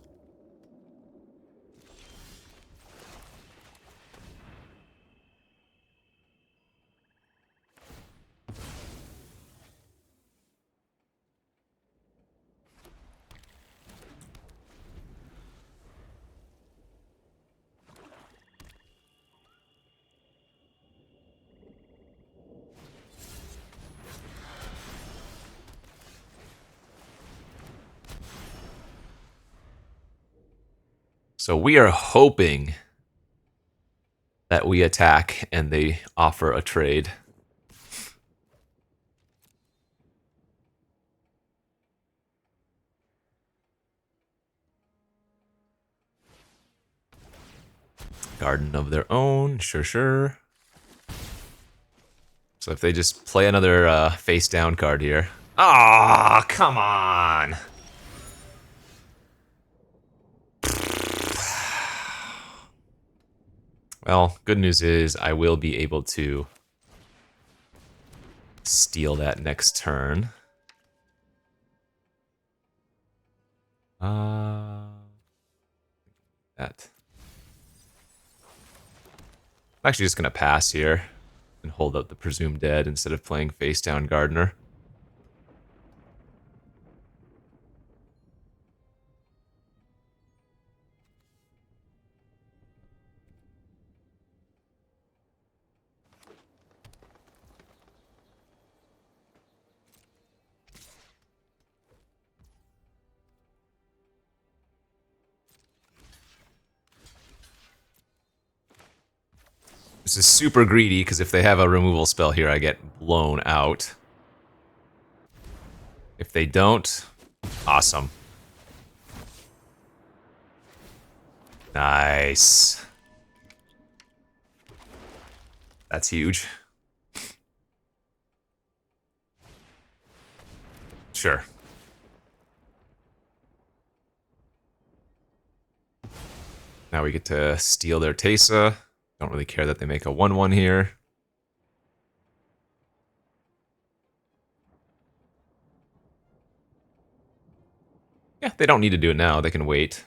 So we are hoping that we attack and they offer a trade. Garden of their own, sure. So if they just play another face down card here. Ah, come on! Well, good news is I will be able to steal that next turn. That. I'm actually just going to pass here and hold up the Presumed Dead instead of playing face down Gardener. This is super greedy, because if they have a removal spell here, I get blown out. If they don't, awesome. Nice. That's huge. Sure. Now we get to steal their Teysa. Don't really care that they make a 1/1 here. Yeah, they don't need to do it now. They can wait.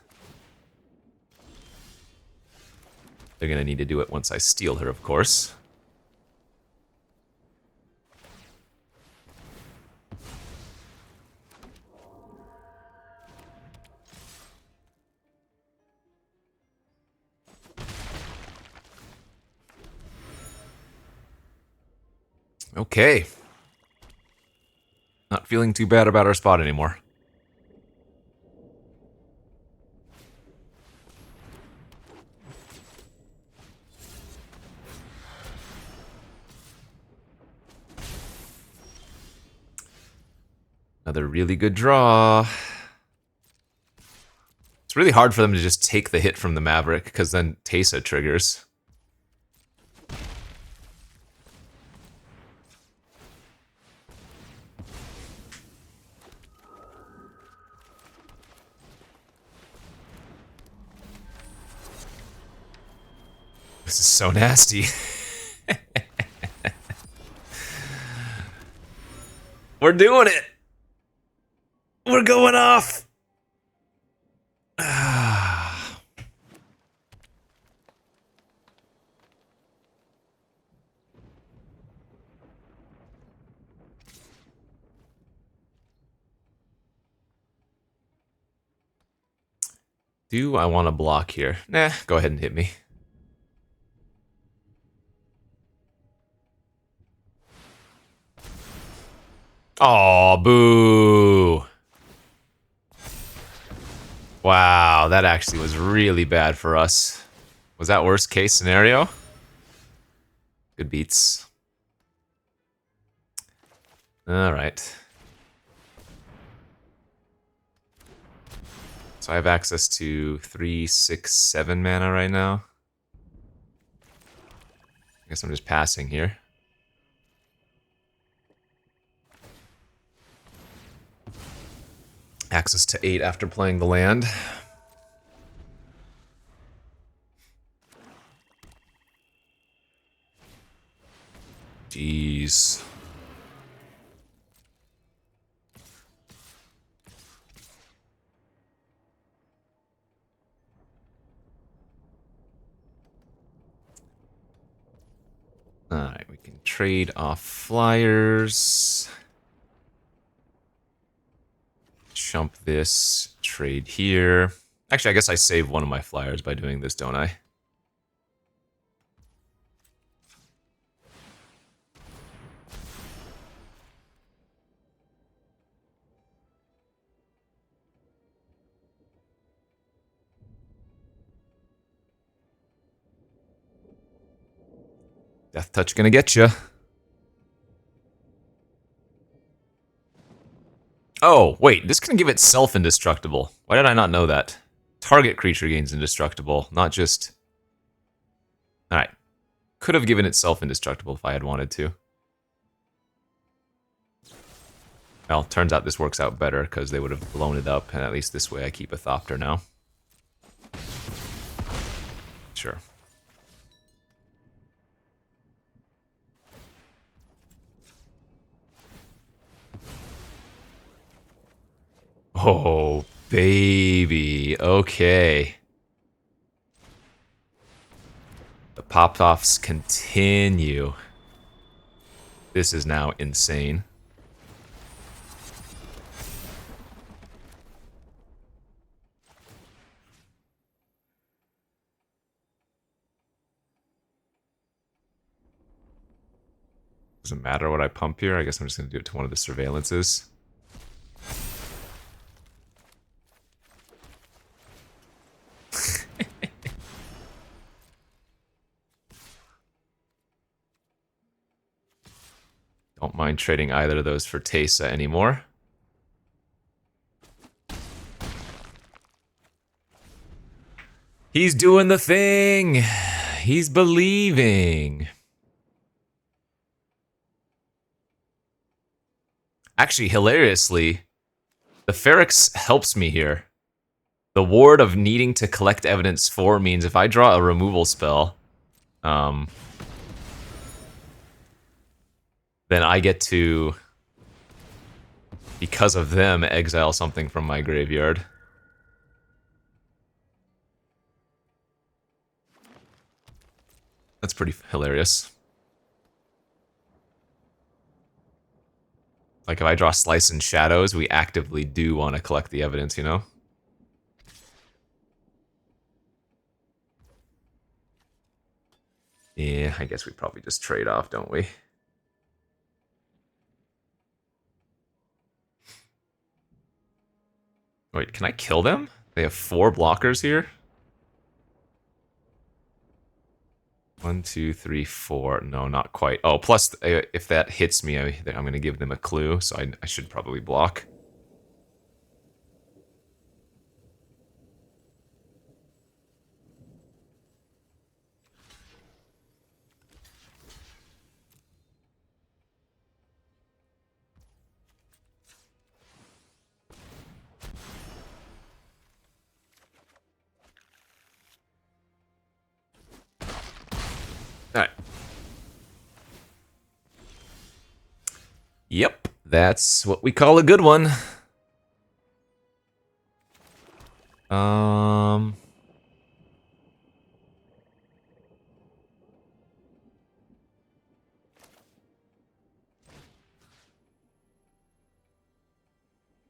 They're going to need to do it once I steal her, of course. Okay. Not feeling too bad about our spot anymore. Another really good draw. It's really hard for them to just take the hit from the Maverick, because then Teysa triggers. This is so nasty. We're doing it. We're going off. Do I want to block here? Nah, go ahead and hit me. Oh, boo. Wow, that actually was really bad for us. Was that worst case scenario? Good beats. All right. So I have access to 3, 6, 7 mana right now. I guess I'm just passing here. Access to 8 after playing the land. Jeez. Alright, we can trade off flyers. Chump this, trade here. Actually, I guess I save one of my flyers by doing this, don't I? Death Touch gonna get you. Oh, wait, this can give itself indestructible. Why did I not know that? Target creature gains indestructible, not just... Alright. Could have given itself indestructible if I had wanted to. Well, turns out this works out better because they would have blown it up, and at least this way I keep a Thopter now. Sure. Oh, baby. Okay. The pop-offs continue. This is now insane. Doesn't matter what I pump here. I guess I'm just going to do it to one of the surveillances. Don't mind trading either of those for Teysa anymore. He's doing the thing! He's believing. Actually, hilariously, the Feryx helps me here. The ward of needing to collect evidence for means if I draw a removal spell, then I get to, because of them, exile something from my graveyard. That's pretty hilarious. Like, if I draw Slice and Shadows, we actively do want to collect the evidence, you know? Yeah, I guess we probably just trade off, don't we? Wait, can I kill them? They have 4 blockers here? 1, 2, 3, 4. No, not quite. Oh, plus, if that hits me, I'm going to give them a clue, so I should probably block. That's what we call a good one.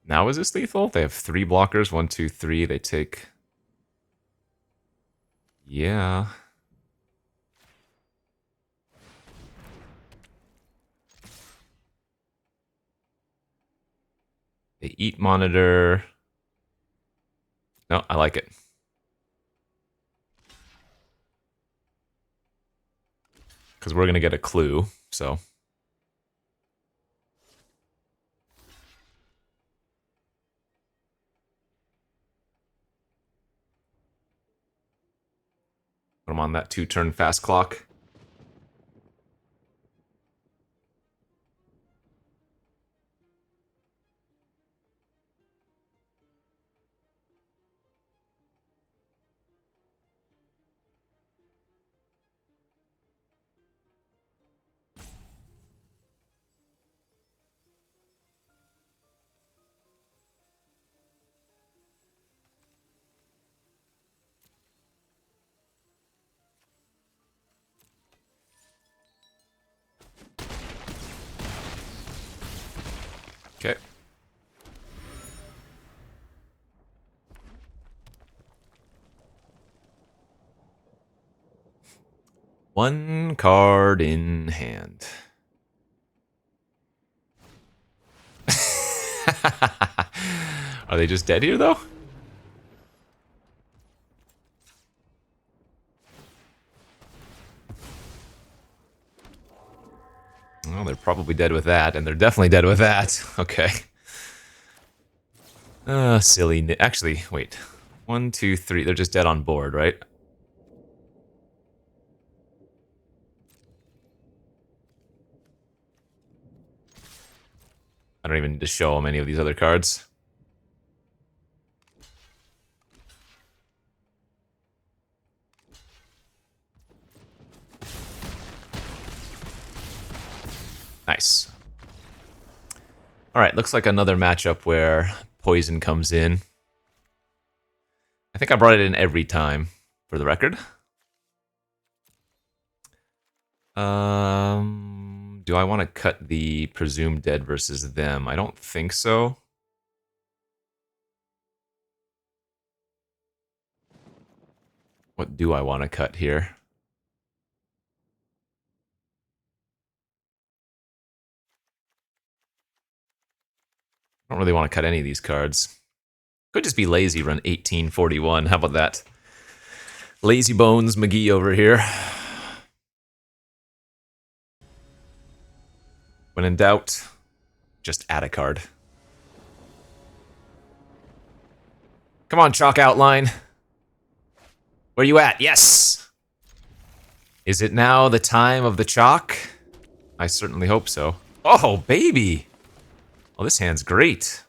Now is this lethal? They have 3 blockers. 1, 2, 3. They take... Yeah. They eat monitor. No, I like it. Because we're going to get a clue, so... Put them on that 2-turn fast clock. Okay. One card in hand. Are they just dead here, though? Well, they're probably dead with that, and they're definitely dead with that. Okay. Silly. Actually, wait. 1, 2, 3. They're just dead on board, right? I don't even need to show them any of these other cards. Nice. Alright, looks like another matchup where poison comes in. I think I brought it in every time, for the record. Do I want to cut the presumed dead versus them? I don't think so. What do I want to cut here? I don't really want to cut any of these cards. Could just be lazy, run 1841. How about that? Lazy Bones McGee over here. When in doubt, just add a card. Come on, chalk outline. Where you at? Yes! Is it now the time of the chalk? I certainly hope so. Oh, baby! Oh, this hand's great.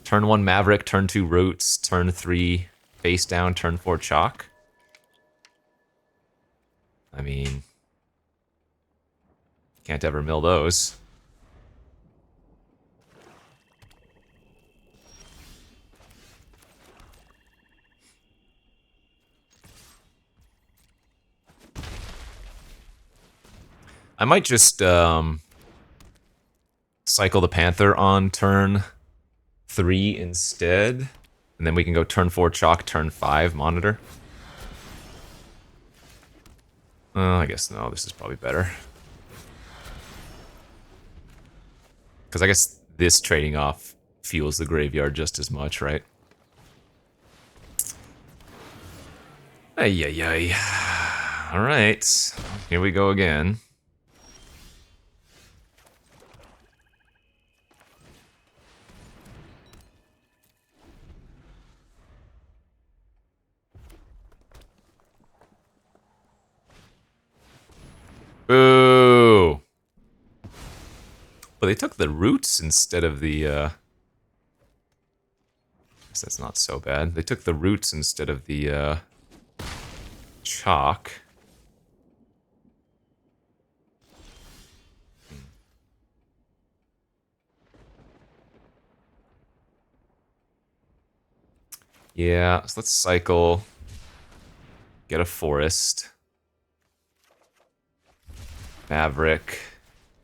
Turn 1 Maverick, turn 2 Roots, turn 3 face down, turn 4 chalk. I mean, can't ever mill those. I might just cycle the Panther on turn 3 instead, and then we can go turn 4 chalk, turn 5 monitor. I guess no, this is probably better. Because I guess this trading off fuels the graveyard just as much, right? Ay, ay, ay. Alright, here we go again. Boo! But they took the roots instead of the, I guess that's not so bad. They took the roots instead of the, chalk. Yeah, so let's cycle. Get a forest. Maverick.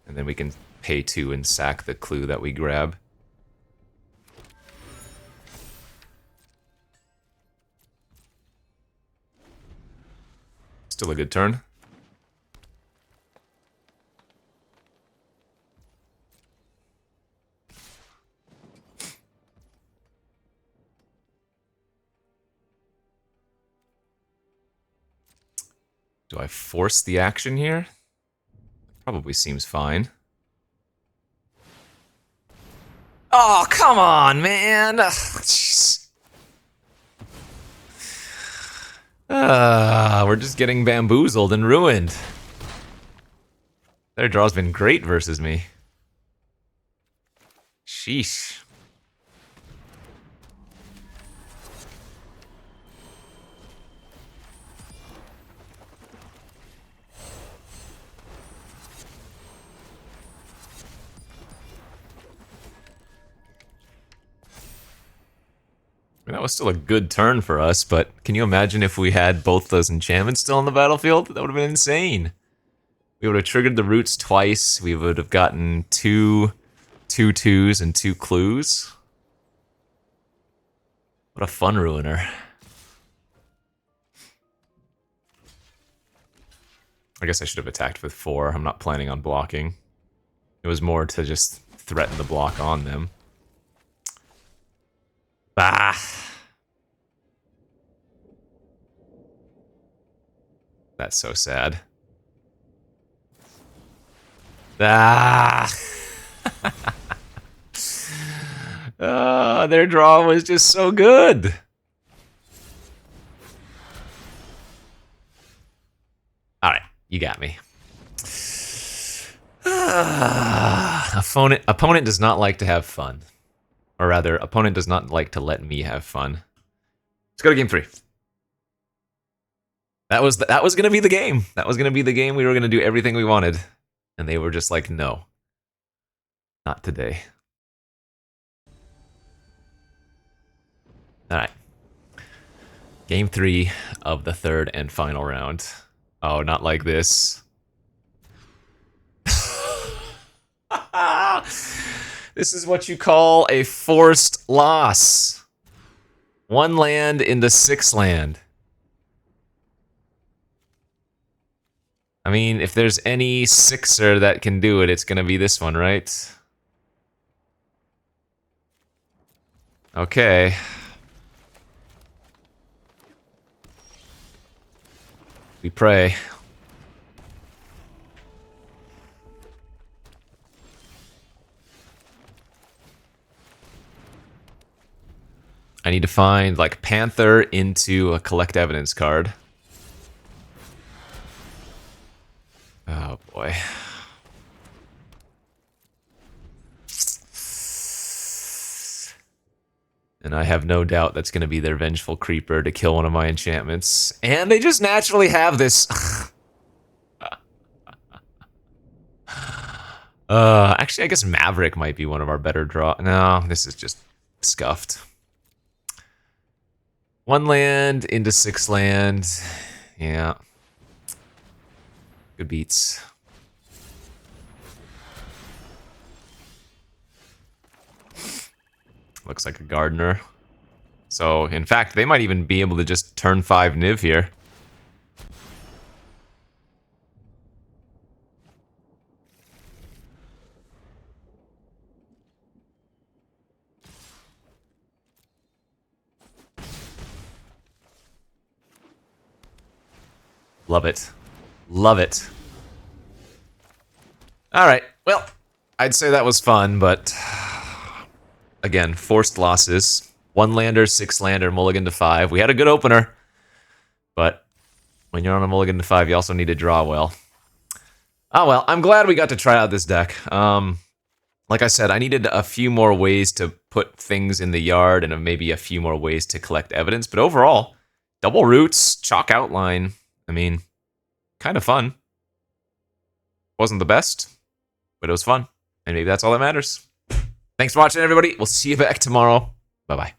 And then we can pay 2 and sack the clue that we grab. Still a good turn. Do I force the action here? Probably seems fine. Oh, come on, man! Jeez. We're just getting bamboozled and ruined. Their draw's been great versus me. Sheesh. I mean, that was still a good turn for us, but can you imagine if we had both those enchantments still on the battlefield? That would have been insane. We would have triggered the roots twice. We would have gotten 2 2/2s and 2 clues. What a fun ruiner. I guess I should have attacked with 4. I'm not planning on blocking. It was more to just threaten the block on them. Bah! That's so sad. Ah! Their draw was just so good. Alright, you got me. Opponent does not like to have fun. Or rather, opponent does not like to let me have fun. Let's go to game 3. That was gonna be the game. That was gonna be the game. We were gonna do everything we wanted. And they were just like, no. Not today. Alright. Game 3 of the 3rd and final round. Oh, not like this. This is what you call a forced loss. 1 land into 6 land. I mean, if there's any 6er that can do it, it's gonna be this one, right? Okay. We pray. I need to find, like, Panther into a Collect Evidence card. Oh, boy. And I have no doubt that's going to be their Vengeful Creeper to kill one of my enchantments. And they just naturally have this... actually, I guess Maverick might be one of our better draw... No, this is just scuffed. 1 land into 6 land. Yeah. Good beats. Looks like a gardener. So, in fact, they might even be able to just turn 5 Niv here. Love it. Love it. Alright, well, I'd say that was fun, but... Again, forced losses. 1 lander, 6 lander, mulligan to 5. We had a good opener, but when you're on a mulligan to 5, you also need to draw well. Oh well, I'm glad we got to try out this deck. Like I said, I needed a few more ways to put things in the yard and maybe a few more ways to collect evidence, but overall, double roots, chalk outline, I mean, kind of fun. Wasn't the best, but it was fun, and maybe that's all that matters. Thanks for watching, everybody. We'll see you back tomorrow. Bye-bye.